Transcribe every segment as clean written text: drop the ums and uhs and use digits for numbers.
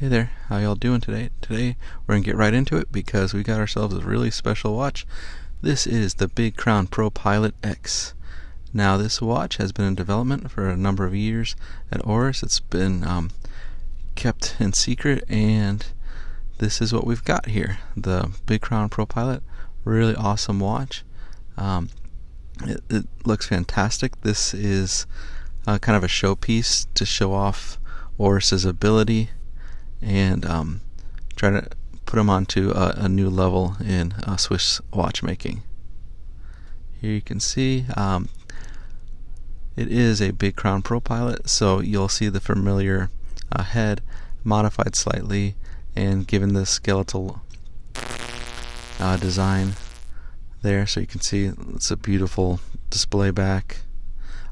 Hey there, how y'all doing today? Today we're going to get right into it because we got ourselves a really special watch. This is the Big Crown ProPilot X. Now this watch has been in development for a number of years at Oris. It's been kept in secret, and this is what we've got here. The Big Crown ProPilot, really awesome watch. It looks fantastic. This is kind of a showpiece to show off Oris's ability and try to put them onto a new level in Swiss watchmaking. Here you can see it is a Big Crown ProPilot, so you'll see the familiar head modified slightly and given the skeletal design there, so you can see it's a beautiful display back.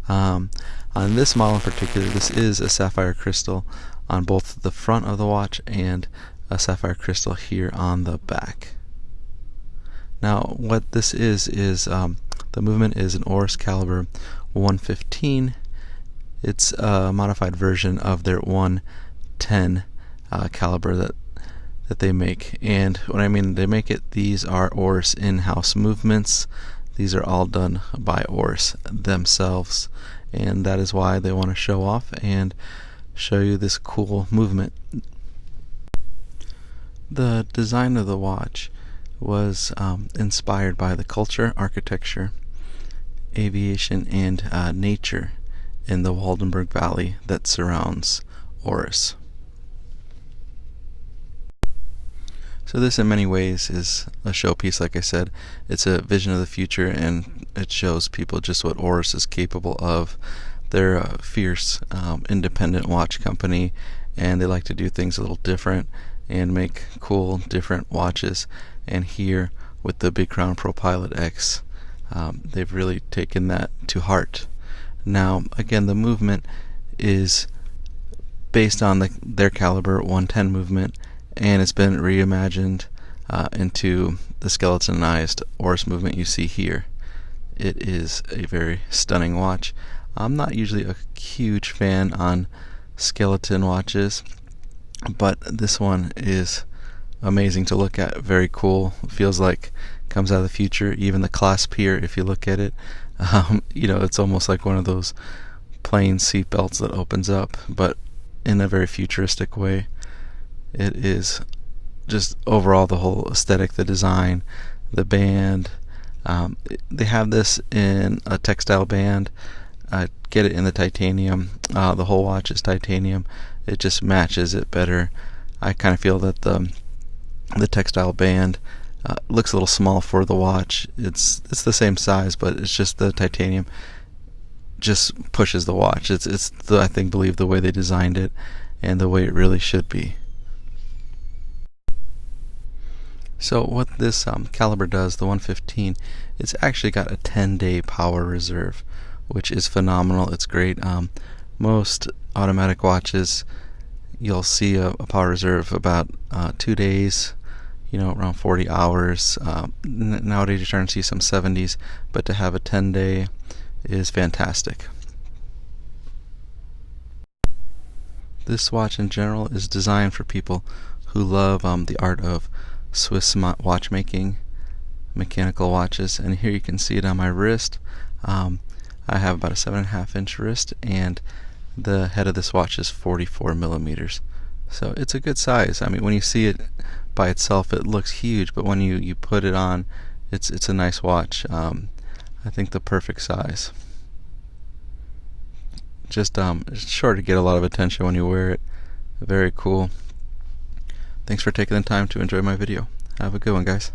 On this model in particular, this is a sapphire crystal on both the front of the watch and a sapphire crystal here on the back. Now what this is the movement is an Oris Calibre 115. It's a modified version of their 110 caliber that they make. And what I mean, they make it, these are Oris in-house movements. These are all done by Oris themselves, and that is why they want to show off and show you this cool movement. The design of the watch was inspired by the culture, architecture, aviation, and nature in the Waldenberg Valley that surrounds Oris. So this in many ways is a showpiece. Like I said, it's a vision of the future, and it shows people just what Oris is capable of. They're a fierce, independent watch company, and they like to do things a little different and make cool, different watches. And here with the Big Crown ProPilot X, they've really taken that to heart. Now, again, the movement is based on their Calibre 110 movement, and it's been reimagined into the skeletonized Oris movement you see here. It is a very stunning watch. I'm not usually a huge fan on skeleton watches, but this one is amazing to look at. Very cool. Feels like comes out of the future. Even the clasp here, if you look at it, it's almost like one of those plane seat belts that opens up, but in a very futuristic way. It is just overall the whole aesthetic, the design, the band. They have this in a textile band. Get it in the titanium. The whole watch is titanium. It just matches it better. I kind of feel that the textile band looks a little small for the watch. It's the same size, but it's just the titanium just pushes the watch. It's I believe the way they designed it and the way it really should be. So what this Calibre does, the 115, it's actually got a 10-day power reserve, which is phenomenal. It's great. Most automatic watches, you'll see a power reserve about 2 days, around 40 hours. Nowadays you're starting to see some 70s, but to have a 10-day is fantastic. This watch in general is designed for people who love the art of Swiss watchmaking, mechanical watches. And here you can see it on my wrist. I have about a 7.5 inch wrist, and the head of this watch is 44 millimeters. So it's a good size. I mean, when you see it by itself, it looks huge, but when you put it on, it's a nice watch. I think the perfect size. Just it's sure to get a lot of attention when you wear it. Very cool. Thanks for taking the time to enjoy my video. Have a good one, guys.